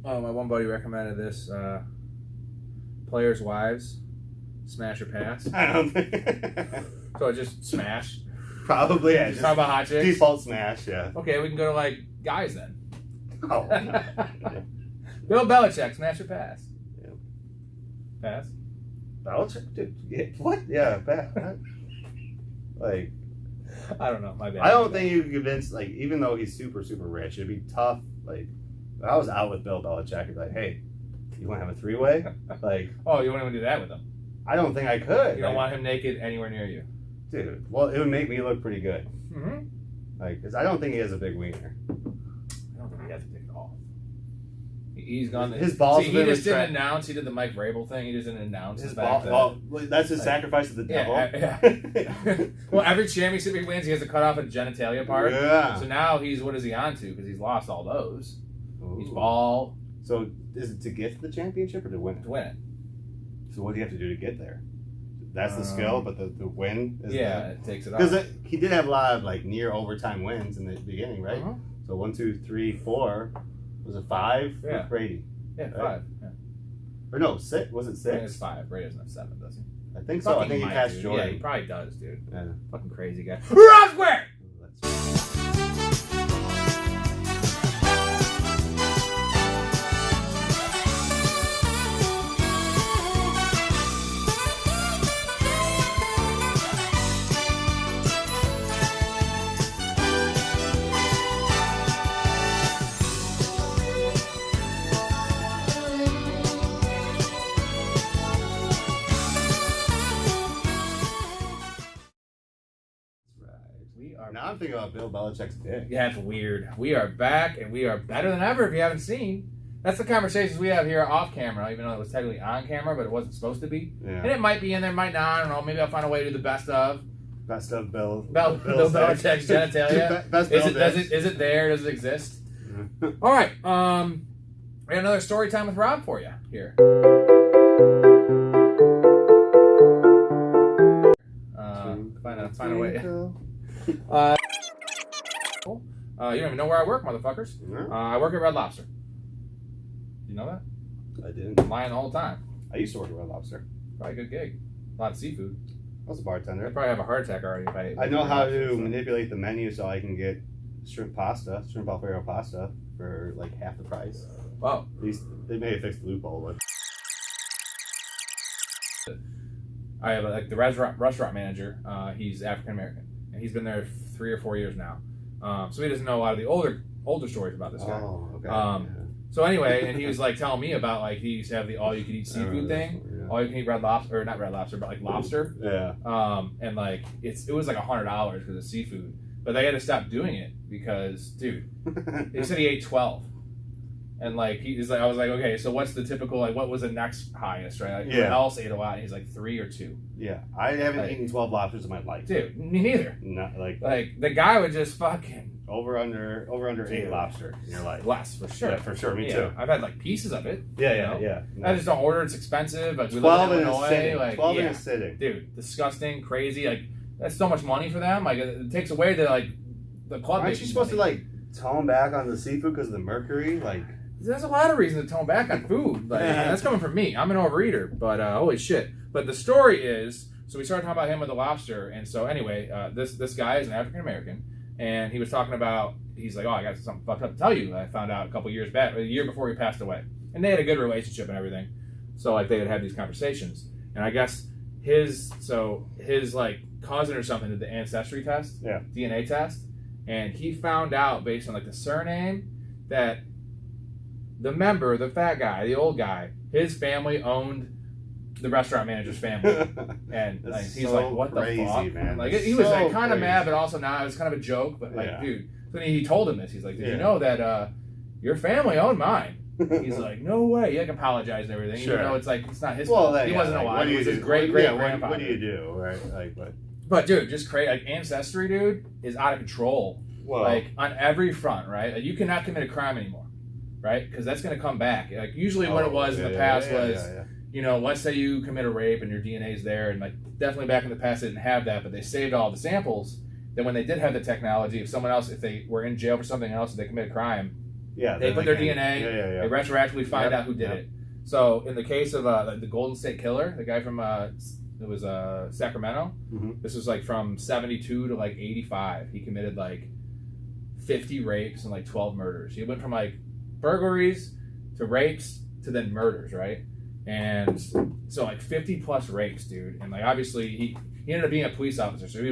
Oh, my one buddy recommended this. Players' wives, smash or pass. I don't think. So just smash. Probably, yeah. Just talk about hot chicks. Default smash, yeah. Okay, we can go to like guys then. Oh. Bill Belichick, smash or pass? Yeah. Pass. Belichick, dude. Yeah, what? Yeah, pass. Like, I don't know. My bad. I don't think you can convince. Like, even though he's super, super rich, it'd be tough. Like, if I was out with Bill Belichick, I'd be like, hey, you want to have a three-way? Like, oh, you won't even do that with him. I don't think I could. You don't want him naked anywhere near you. Dude, well, it would make me look pretty good. Mm-hmm. Like, because I don't think he has a big wiener. I don't think he has a big at all. He's gone. His balls. See, he just didn't announce. He did the Mike Vrabel thing. He just didn't announce his balls. Well, that's his sacrifice to the devil. Yeah. Well, every championship he wins, he has to cut off a genitalia part. Yeah. So now what is he on to? Because he's lost all those. Ooh. He's bald. So is it to get the championship or to win it? To win it. So what do you have to do to get there? That's the skill, but the win is it takes it off. Because he did have a lot of like near overtime wins in the beginning, right? Uh-huh. So 1, 2, 3, 4. Was it 5 Yeah. for Brady? Yeah, right? 5. Yeah. Or no, 6? Was it 6? I think it's 5. Brady doesn't have 7, does he? I think so. I think he passed dude. Jordan. Yeah, he probably does, dude. Yeah. Fucking crazy guy. Roswell! Now I'm thinking about Bill Belichick's dick. Yeah, it's weird. We are back, and we are better than ever if you haven't seen. That's the conversations we have here off camera, even though it was technically on camera, but it wasn't supposed to be. Yeah. And it might be in there, might not. I don't know. Maybe I'll find a way to do the best of. Best of Bill Belichick's genitalia. Best Is it there? Does it exist? All right. We got another story time with Rob for you here. Find a way. You don't even know where I work, motherfuckers. Yeah. I work at Red Lobster. You know that? I didn't. I'm lying the whole time. I used to work at Red Lobster. Probably a good gig. A lot of seafood. I was a bartender. I'd probably have a heart attack already if I know how to manipulate the menu so I can get shrimp Alfredo pasta for like half the price. Wow. At least they may have fixed the loophole, but I have like the restaurant manager. He's African American, and he's been there 3 or 4 years now. So he doesn't know a lot of the older stories about this guy. Oh, okay. So anyway, and he was like telling me about like he used to have the all you can eat seafood thing, all you can eat red lobster, or not red lobster, but like lobster. Yeah. And like it was like $100 because of seafood, but they had to stop doing it because, dude, they said he ate 12. And like he's like, I was like, okay, so what's the typical, like, what was the next highest, right? Like, who else ate a lot? And he's like 3 or 2. Yeah, I haven't eaten 12 lobsters in my life. Dude, me neither. Not like the guy would just fucking over under 8 lobster in your life. Less for sure. Yeah, for sure. Me too. I've had like pieces of it. Yeah. No. I just don't order. It's expensive. Like 12 in in a Illinois, sitting. like 12 in a sitting. Dude, disgusting, crazy. Like that's so much money for them. Like it takes away the club. Aren't you supposed to like tone back on the seafood because of the mercury? Like. There's a lot of reason to tone back on food. Like, that's coming from me. I'm an overeater, but holy shit. But the story is, so we started talking about him with the lobster, and so anyway, this guy is an African American, and he was talking about, he's like, oh, I got something fucked up to tell you. I found out a couple years back, a year before he passed away, and they had a good relationship and everything. So like they had had these conversations, and I guess his like cousin or something did the ancestry test, DNA test, and he found out based on like the surname that the member, the fat guy, the old guy, his family owned the restaurant manager's family, and like, he's so like, "What crazy, the fuck?" Man. Like he was like, kind of mad, but also not. It was kind of a joke, but like, dude. So he told him this. He's like, "Did you know that your family owned mine?" He's like, "No way." He like apologized and everything. Sure. Even though it's like it's not his fault. He wasn't alive. It was his great grandfather. What do you do, right? Like, but dude, just crazy. Like ancestry, dude, is out of control. Whoa. Like on every front, right? Like, you cannot commit a crime anymore. Right, because that's going to come back. Like usually, what it was in the past was you know, let's say you commit a rape and your DNA's there, and like definitely back in the past they didn't have that, but they saved all the samples. Then when they did have the technology, if someone else, if they were in jail for something else, if they commit a crime, they put their DNA, they retroactively find out who did it. So in the case of the Golden State Killer, the guy from it was Sacramento. This was like from 72 to like 85. He committed like 50 rapes and like 12 murders. He went from like burglaries to rapes to then murders, right? And so like 50 plus rapes, dude. And like obviously he ended up being a police officer, so he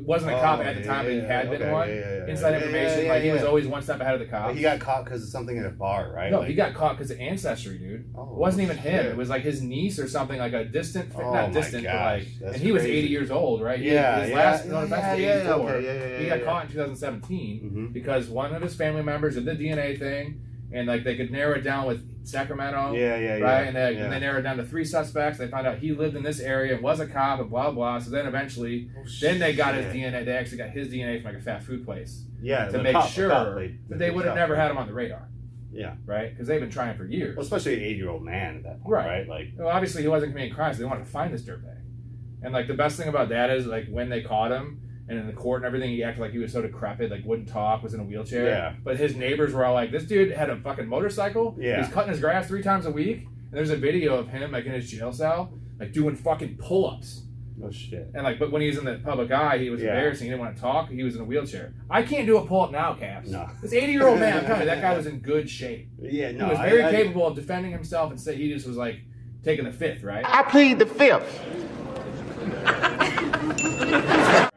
wasn't a cop at the time, but he had been one. Inside information, like he was always one step ahead of the cops. Like he got caught because of something in a bar, right? No, he got caught because of ancestry, dude. It wasn't even him. It was like his niece or something, like a distant, not distant, but like, and he was 80 years old, right? His last offense was 84. He got caught in 2017 because one of his family members did the DNA thing, and like they could narrow it down with Sacramento, right? And they narrowed it down to 3 suspects. They found out he lived in this area and was a cop and blah blah. So then eventually, then they got his DNA. They actually got his DNA from like a fast food place, to make sure that they would have never had him on the radar. Right? Because they've been trying for years. Well, especially an 80-year-old man at that point, right? Like, well, obviously he wasn't committing crimes. So they wanted to find this dirtbag. And like the best thing about that is like when they caught him. And in the court and everything, he acted like he was so decrepit, like wouldn't talk, was in a wheelchair. But his neighbors were all like, this dude had a fucking motorcycle. He's cutting his grass 3 times a week. And there's a video of him like in his jail cell, like doing fucking pull-ups. Oh shit. And like, but when he was in the public eye, he was embarrassing. He didn't want to talk. He was in a wheelchair. I can't do a pull-up now, Caps. No. This 80-year-old man, I'm telling you, that guy was in good shape. Yeah, no. He was very capable of defending himself, and say he just was like taking the fifth, right? I plead the fifth.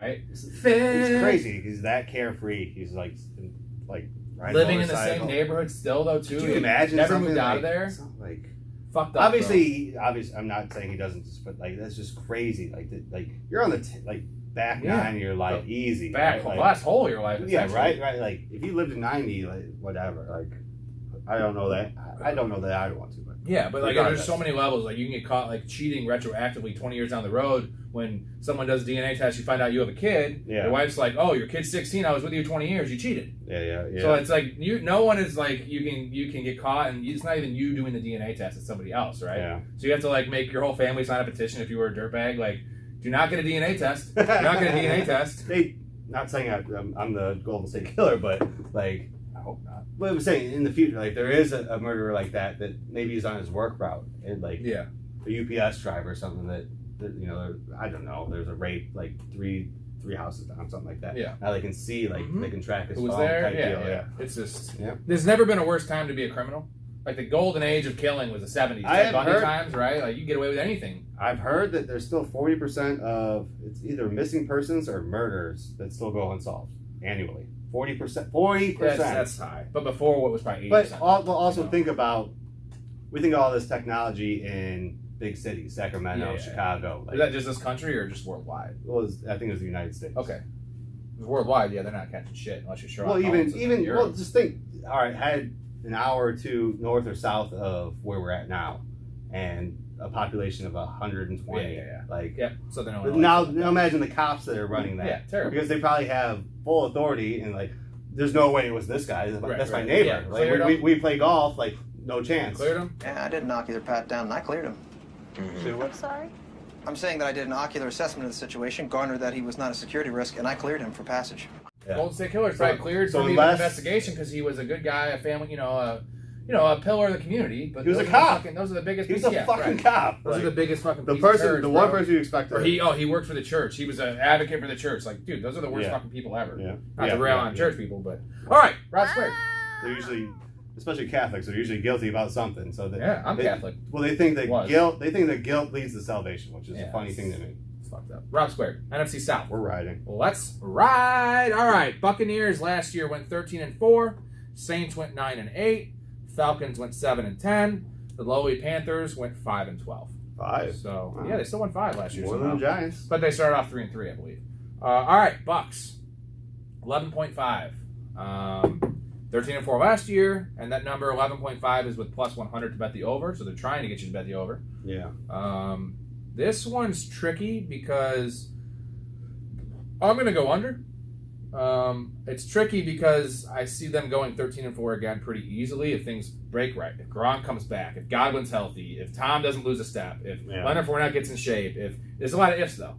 Right? It's crazy. He's that carefree. He's like living in the same neighborhood still, though. Too. Could you imagine? Never moved out of there. Like fucked up. Obviously, I'm not saying he doesn't, but like that's just crazy. Like you're on the back 9 of your life, easy. Back right? last whole of your life. Right. Like if you lived to 90, like whatever. Like I don't know that. I don't know that I want to. But but like there's so many levels. Like you can get caught like cheating retroactively 20 years down the road. When someone does a DNA test, you find out you have a kid. Your wife's like, "Oh, your kid's 16. I was with you 20 years. You cheated." So it's like no one is like you can get caught, and it's not even you doing the DNA test. It's somebody else, right? So you have to like make your whole family sign a petition if you were a dirtbag. Like, do not get a DNA test. Do not get a DNA test. Not saying I'm the Golden State Killer, but like I hope not. But I'm saying in the future, like there is a murderer like that maybe he's on his work route and like a UPS driver or something that you know, I don't know. There's a rape like three houses down, something like that. Now they can see, like they can track his phone. Type deal. It's just there's never been a worse time to be a criminal. Like the golden age of killing was the 70s. I have heard times, right? Like you get away with anything. I've heard that there's still 40% of it's either missing persons or murders that still go unsolved annually. 40%. 40%. That's high. But before, what was probably 80%. But also think about we think of all this technology in big cities, Sacramento, Chicago. Like, is that just this country or just worldwide? Well, I think it was the United States. Okay. Worldwide, they're not catching shit unless you're sure. Well, even just think. All right, had an hour or two north or south of where we're at now, and a population of 120. Like, Southern Illinois. Now imagine the cops that are running that. Terrible. Because they probably have full authority and like, there's no way it was this guy. That's my neighbor. Like we play golf. Like no chance. Cleared him. Yeah, I did an ocular pat down and I cleared him. I'm sorry? I'm saying that I did an ocular assessment of the situation, garnered that he was not a security risk, and I cleared him for passage. Golden State Killer's probably cleared for the investigation because he was a good guy, a family, a pillar of the community. But he was a cop. Those are the biggest. He was a fucking cop. Those are the biggest fucking. The one person you expected. Or he worked for the church. He was an advocate for the church. Like, dude, those are the worst fucking people ever. Not to rail on church people, but all right, Rob Square. They're usually, especially Catholics, are usually guilty about something. So I'm Catholic. Well, they think that guilt. They think that guilt leads to salvation, which is a funny thing to me. It's fucked up. Rob Square, NFC South. We're riding. Let's ride. All right, Buccaneers last year went 13-4. Saints went 9-8. Falcons went 7-10. The lowly Panthers went 5-12. 5. So they still won 5 last year. More than the Giants. But they started off 3-3, I believe. All right, Bucks 11.5. 13-4 last year, and that number 11.5 is with plus 100 to bet the over. So they're trying to get you to bet the over. Yeah. This one's tricky because I'm going to go under. It's tricky because I see them going 13-4 again pretty easily if things break right. If Gronk comes back, if Godwin's healthy, if Tom doesn't lose a step, if Leonard Fournette gets in shape, if there's a lot of ifs though.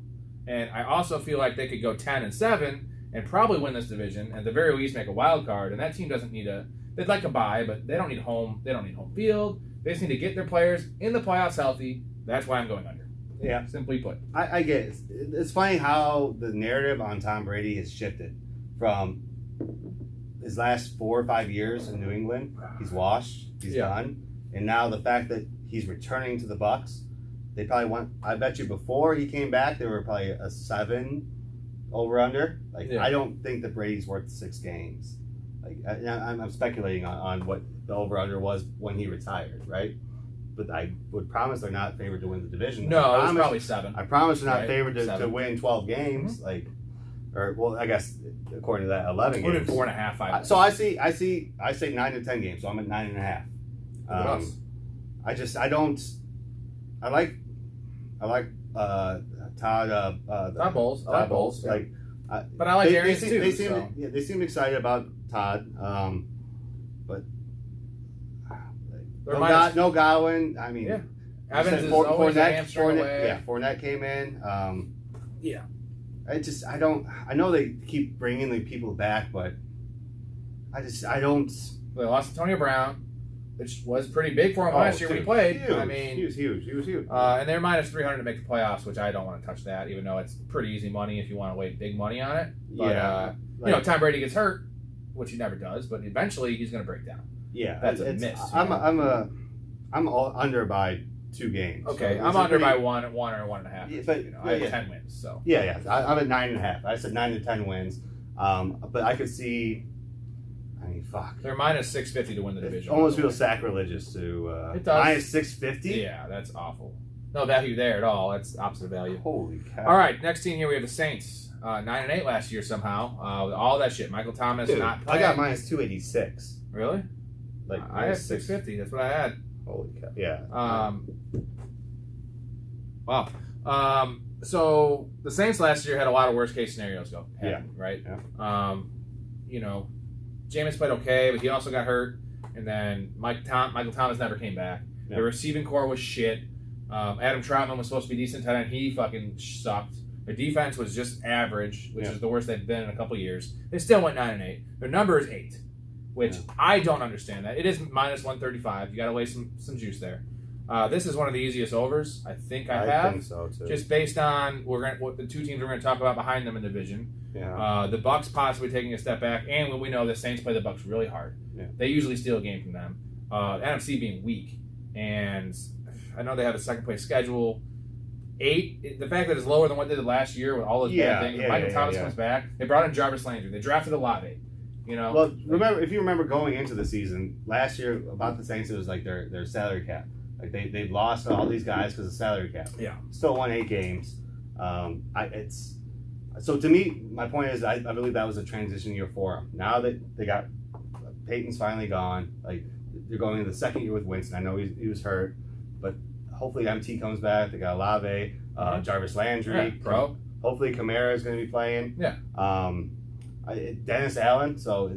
And I also feel like they could go 10-7 and probably win this division, and at the very least make a wild card. And that team doesn't need they'd like a bye, but they don't need home field. They just need to get their players in the playoffs healthy. That's why I'm going under. Yeah. Simply put. I get it. It's funny how the narrative on Tom Brady has shifted from his last 4 or 5 years in New England. He's washed. He's done. And now the fact that he's returning to the Bucs, they probably want. I bet you before he came back, they were probably a 7 over under. I don't think that Brady's worth 6 games. I'm speculating on what the over under was when he retired, right? But I would promise they're not favored to win the division. No, it's probably 7. I promise they're not favored to win 12 games. Mm-hmm. I guess according to that, 11 games. 4.5, 5. So I say 9 to 10 games. So I'm at 9.5. I like Todd. Todd Bowles. Todd Bowles. But I like Arians too. They seem excited about Todd. But no Godwin. I mean, Evans is always a hamstring away. Yeah, Fournette came in. I know they keep bringing the people back, but I don't. They lost Antonio Brown, which was pretty big for him last year when he played. Huge. I mean, he was huge. And they're minus 300 to make the playoffs, which I don't want to touch that, even though it's pretty easy money if you want to wait big money on it. But Tom Brady gets hurt, which he never does, but eventually he's going to break down. Yeah, that's a miss. I'm under by 2 games. Okay, so I'm under by 1 or 1.5. Yeah, but I have 10 wins. So I'm at 9.5. I said 9 to 10 wins. But I could see. I mean, fuck. They're minus 650 to win the division. It almost feels sacrilegious to it does. minus 650. Yeah, that's awful. No value there at all. That's opposite value. Holy cow! All right, next team here we have the Saints. 9-8 last year somehow. All that shit. Michael Thomas not playing. I got minus 286. Really? I had 650. That's what I had. Holy cow! Yeah. Wow. So the Saints last year had a lot of worst case scenarios go. Right. Yeah. Jameis played okay, but he also got hurt, and then Michael Thomas never came back. Yeah. The receiving core was shit. Adam Troutman was supposed to be decent tight end. He fucking sucked. Their defense was just average, which is the worst they've been in a couple of years. They still went 9-8. Their number is 8, which I don't understand that. It is minus 135. You got to lay some juice there. This is one of the easiest overs I think I have. I think so too. Just based on what the 2 teams we're going to talk about behind them in the division. Yeah. The Bucs possibly taking a step back, and when we know the Saints play the Bucs really hard. Yeah. They usually steal a game from them. NFC being weak, and I know they have a second place schedule. 8, the fact that it's lower than what they did last year with all those bad things. Michael Thomas comes back. They brought in Jarvis Landry. They drafted Olave. Well, if you remember going into the season last year about the Saints, it was like their salary cap. Like they've lost all these guys because of salary cap. Yeah. Still won 8 games. So to me, my point is I believe that was a transition year for them. Now that they got Peyton's finally gone, like they're going into the second year with Winston. I know he was hurt, but hopefully MT comes back. They got Olave, Jarvis Landry, hopefully Kamara is going to be playing. Yeah. Dennis Allen. So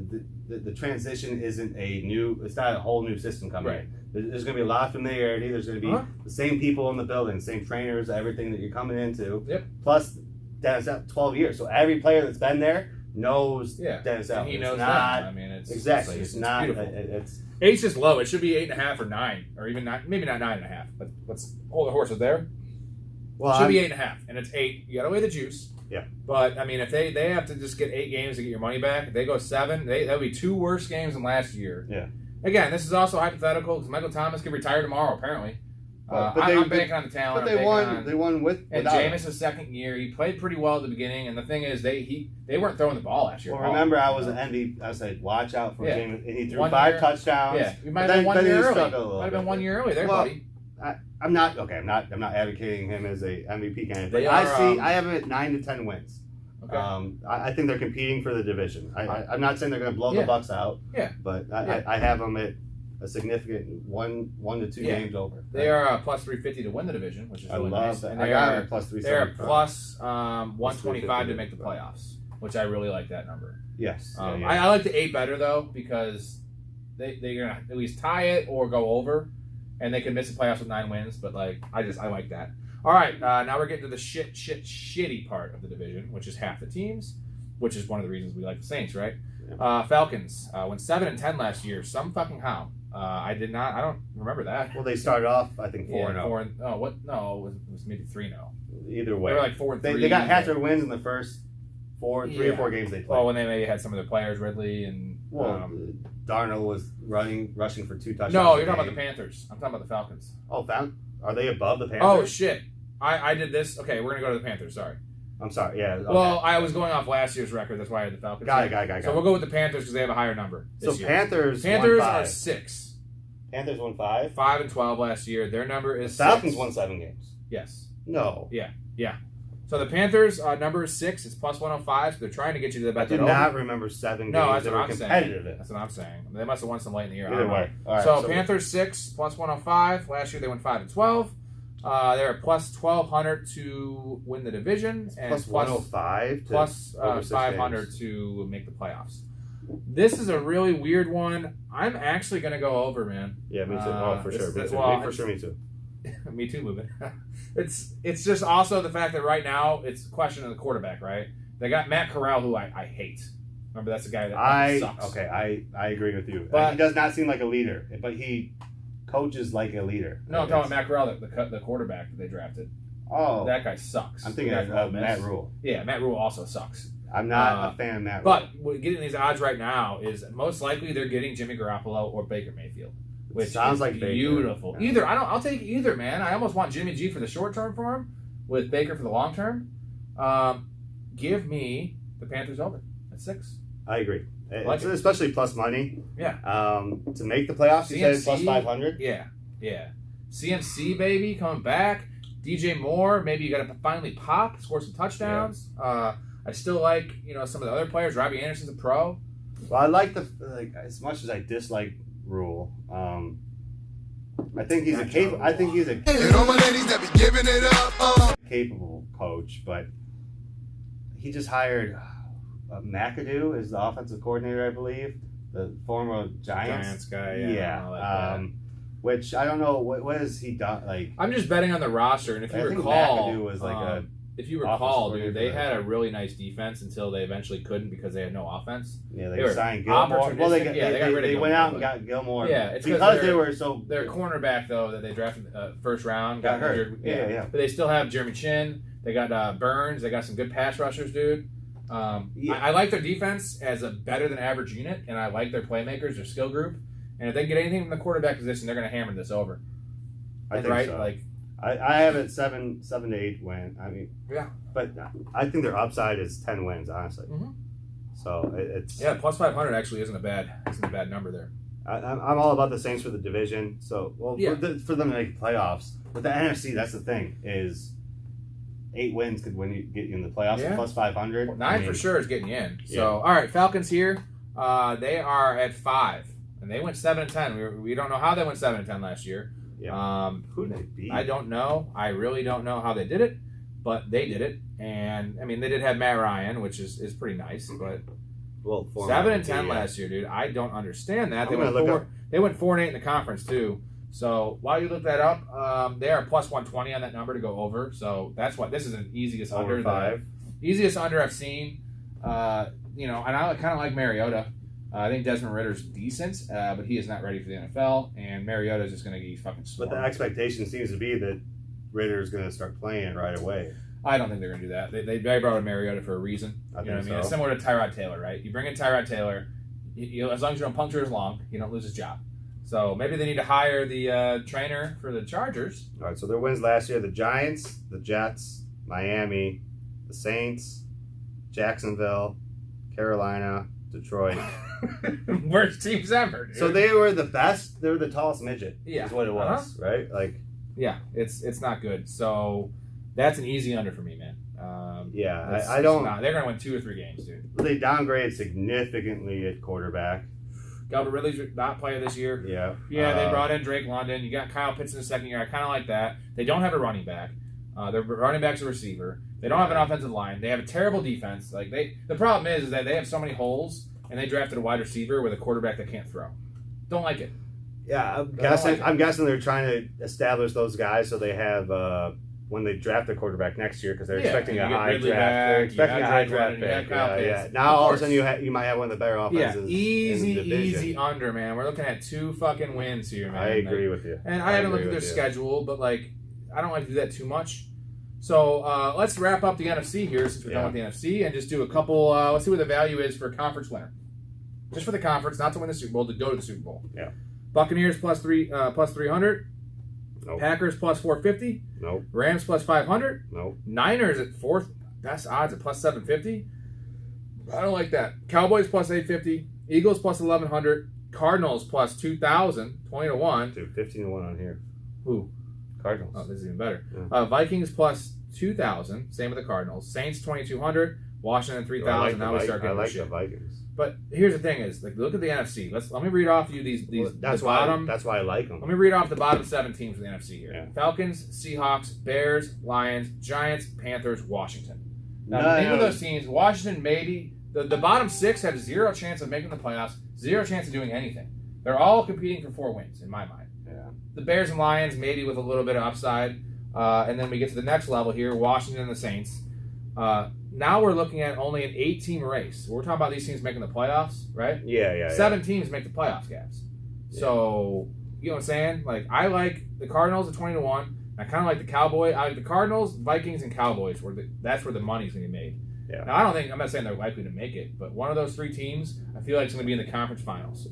the transition isn't it's not a whole new system coming in. There's going to be a lot of familiarity. There's going to be the same people in the building, same trainers, everything that you're coming into. Yep. Plus, Dennis Allen, 12 years. So every player that's been there knows Dennis Allen. He knows that. I mean, it's not. Beautiful. It's 8's just low. It should be 8.5 or 9, or even 9. Maybe not 9.5. But let's hold the horses there. Well, it should be 8.5, and it's 8. You got to weigh the juice. Yeah. But I mean, if they have to just get 8 games to get your money back, if they go 7, that would be 2 worse games than last year. Yeah. Again, this is also hypothetical because Michael Thomas could retire tomorrow, apparently. But I'm banking on the talent. But they won with. And Jameis' second year, he played pretty well at the beginning. And the thing is, they weren't throwing the ball last year. Well, remember, I was an MVP. I said, watch out for Jameis, and he threw 5 touchdowns. Yeah, you might have been 1 year early. Might have been 1 year early there, buddy. I'm not advocating him as a MVP candidate. I have him at 9 to 10 wins. Okay. I think they're competing for the division. I'm not saying they're going to blow the Bucs out. Yeah. But I have them at a significant 1 to 2 games over. They are plus 350 to win the division, which is really nice. That. And I got them at plus 375. They're plus 125 to make the playoffs. which I really like that number. Yes. I like the 8 better though because they're gonna at least tie it or go over, and they can miss the playoffs with 9 wins. But like I like that. All right, now we're getting to the shitty part of the division, which is half the teams, which is one of the reasons we like the Saints, right? Yeah. Falcons went 7-10 last year. Some fucking how. I don't remember that. Well, they started off, I think, 4-0. It was maybe 3-0. Either way, they were like 4-3. They got half their wins in the first 3 or 4 games they played. Well, when they maybe had some of their players, Ridley and Darnold was rushing for 2 touchdowns. No, you're talking about the Panthers. I'm talking about the Falcons. Oh, are they above the Panthers? Oh shit! I did this. Okay, we're gonna go to the Panthers. Sorry. I'm sorry. Yeah. Okay. Well, I was going off last year's record. That's why I had the Falcons. Got it. So we'll go with the Panthers because they have a higher number. So year. Panthers are 6. Panthers won 5. 5-12 last year. Their number is the Falcons 6. won 7 games. Yes. No. Yeah. So the Panthers number is 6. It's plus 105. So they're trying to get you to the bet. I do not remember 7 games. No, that's what I'm saying. That's what I'm saying. They must have won some late in the year. Either way. All right, so Panthers 6 plus 105. Last year they went 5-12. They're plus 1,200 to win the division, and plus 105 plus 500 to make the playoffs. This is a really weird one. I'm actually going to go over, man. Yeah, me too. For sure. Me too. Me too, moving. It's just also the fact that right now it's a question of the quarterback, right? They got Matt Corral, who I hate. Remember, that's the guy that sucks. Okay, I agree with you. But he does not seem like a leader, but he coaches like a leader. No, I'm talking about Matt Corral, the quarterback that they drafted. Oh. That guy sucks. I'm thinking of Matt Rule. Yeah, Matt Rule also sucks. I'm not a fan of Matt Rule. But getting these odds right now is most likely they're getting Jimmy Garoppolo or Baker Mayfield. Which sounds like beautiful. Baker. Either. I'll take either, man. I almost want Jimmy G for the short term for him with Baker for the long term. Give me the Panthers over at 6. I agree. Like especially plus money. Yeah. To make the playoffs, you said plus 500. Yeah. CMC baby coming back. DJ Moore, maybe you got to finally pop, score some touchdowns. Yeah. I still like some of the other players. Robbie Anderson's a pro. Well, I like as much as I dislike Rule. I think he's capable coach, but he just hired McAdoo as the offensive coordinator, I believe, the former Giants guy. Yeah. Which I don't know what has he done. Like, I'm just betting on the roster, and if you recall, McAdoo was like if you recall, dude, they had a really nice defense until they eventually couldn't because they had no offense. Yeah, they signed Gilmore. Well, they went out and got Gilmore. Yeah, it's because they were so. Their cornerback though that they drafted first round got hurt. Yeah. But they still have Jeremy Chin. They got Burns. They got some good pass rushers, dude. I like their defense as a better than average unit, and I like their playmakers, their skill group. And if they get anything from the quarterback position, they're going to hammer this over. I think so. Like, I have it 7 to 8 win. I mean, yeah. But I think their upside is 10 wins, honestly. Mm-hmm. So it's plus 500 actually isn't a bad number there. I'm all about the Saints for the division. So for them to make playoffs, with the NFC, that's the thing is 8 wins could get you in the playoffs. Yeah. Plus 500. Well, 9 for sure is getting you in. So all right, Falcons here. They are at 5. And they went 7-10. We don't know how they went 7-10 last year. Yeah. Who did they beat? I don't know. I really don't know how they did it, but they did it. And I mean, they did have Matt Ryan, which is pretty nice. But 7-10 last year, dude. I don't understand that. They went 4-8 in the conference too. So while you look that up, they are plus 120 on that number to go over. So that's what this is an easiest under 5. Easiest under I've seen. And I kind of like Mariota. I think Desmond Ritter's decent, but he is not ready for the NFL, and Mariota is just going to get fucking swarmed. But the expectation seems to be that Ritter is going to start playing right away. I don't think they're going to do that. They brought in Mariota for a reason. You know what I mean? It's similar to Tyrod Taylor, right? You bring in Tyrod Taylor, as long as you don't puncture his lung, you don't lose his job. So maybe they need to hire the trainer for the Chargers. All right, so their wins last year, the Giants, the Jets, Miami, the Saints, Jacksonville, Carolina, Detroit. Worst teams ever, dude. So they were the best. They were the tallest midget. Yeah, is what it was, right? Like, yeah, it's not good. So that's an easy under for me, man. I don't. They're gonna win 2 or 3 games, dude. They downgraded significantly at quarterback. Calvin Ridley's not playing this year. Yeah. Yeah, they brought in Drake London. You got Kyle Pitts in the second year. I kind of like that. They don't have a running back. Their running back's a receiver. They don't have an offensive line. They have a terrible defense. Like the problem is that they have so many holes, and they drafted a wide receiver with a quarterback that can't throw. Don't like it. Yeah, I'm guessing they're trying to establish those guys so they have when they draft a quarterback next year because they're expecting a high draft. They're expecting a high draft pick. Yeah. Now all of a sudden you might have one of the better offenses. Easy under, man. We're looking at 2 fucking wins here, man. I agree with you. And I haven't looked at their schedule, but like I don't like to do that too much. So let's wrap up the NFC here since we're done with the NFC and just do a couple. Let's see what the value is for a conference winner, just for the conference, not to win the Super Bowl, to go to the Super Bowl. Yeah. Buccaneers plus 300. Nope. Packers plus 450. Nope. Rams plus 500. Nope. Niners at fourth best odds at plus 750. I don't like that. Cowboys plus 850. Eagles plus 1100. Cardinals plus 2,000. 20-1. Dude, 15-1 on here. Who? Cardinals. Oh, this is even better. Yeah. Vikings plus 2,000. Same with the Cardinals. Saints 2,200. Washington 3,000. Now we start getting the Vikings. But here's the thing: is like look at the NFC. Let me read off you these. That's why I like them. Let me read off the bottom 7 teams of the NFC here: Yeah. Falcons, Seahawks, Bears, Lions, Giants, Panthers, Washington. Now, name of those teams: Washington maybe the bottom 6 have 0 chance of making the playoffs, 0 chance of doing anything. They're all competing for 4 wins in my mind. Yeah. The Bears and Lions maybe with a little bit of upside, and then we get to the next level here: Washington and the Saints. Now we're looking at only an 8-team race. We're talking about these teams making the playoffs, right? Yeah. 7 teams make the playoffs, guys. Yeah. So, you know what I'm saying? Like, I like the Cardinals at 20-1. I kind of like the Cowboys. I like the Cardinals, Vikings, and Cowboys. That's where the money's going to be made. Yeah. Now, I'm not saying they're likely to make it, but one of those 3 teams, I feel like it's going to be in the conference finals.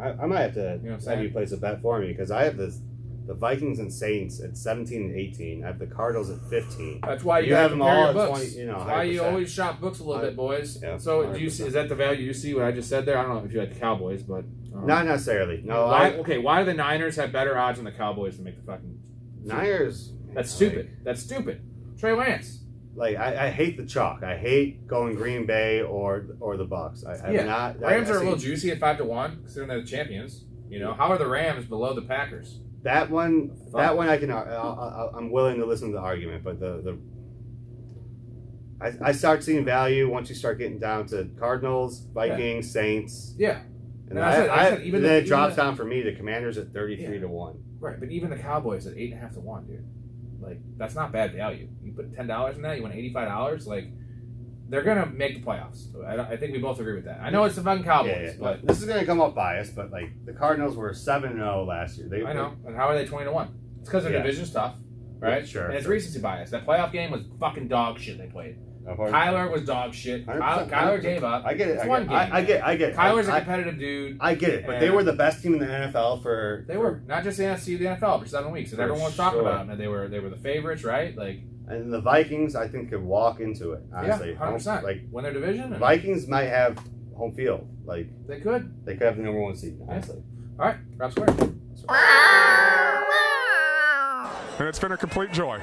I might have to have you place a bet for me because I have the Vikings and Saints at 17 and 18. I have the Cardinals at 15. That's why you have them all at books. 20. That's why you always shop books a little bit, boys. Yeah, so, do you see? Is that the value you see? What I just said there? I don't know if you like the Cowboys, but not necessarily. No. Why do the Niners have better odds than the Cowboys to make the fucking Niners? That's stupid. That's stupid. Trey Lance. Like I hate the chalk. I hate going Green Bay or the Bucks. Rams are a little juicy at 5-1 considering they're the champions. You know, how are the Rams below the Packers? That one I can. I'm willing to listen to the argument, but I start seeing value once you start getting down to Cardinals, Vikings, Saints. Yeah, and then it drops down for me. The Commanders at 33-1. Right, but even the Cowboys at 8.5-1, dude. Like that's not bad value. You put $10 in that, you win $85. Like they're gonna make the playoffs. I think we both agree with that. I know it's the fucking Cowboys, but this is gonna come up biased. But like the Cardinals were 7-0 last year. I know. And how are they 20-1? It's because their division's tough, right? Yeah, sure. And it's recency bias. That playoff game was fucking dog shit. They played. Kyler was dog shit. Kyler gave up. I get it. It's one game. I get it. Kyler's a competitive dude. I get it. But they were the best team in the NFL for. They were not just the NFC, the NFL for 7 weeks, and everyone was talking about them. And they were the favorites, right? Like. And the Vikings, I think, could walk into it. Honestly, yeah, 100%. Like win their division. Vikings might have home field. Like they could. They could have the number 1 seed. Honestly. All right, Rob Square. And it's been a complete joy.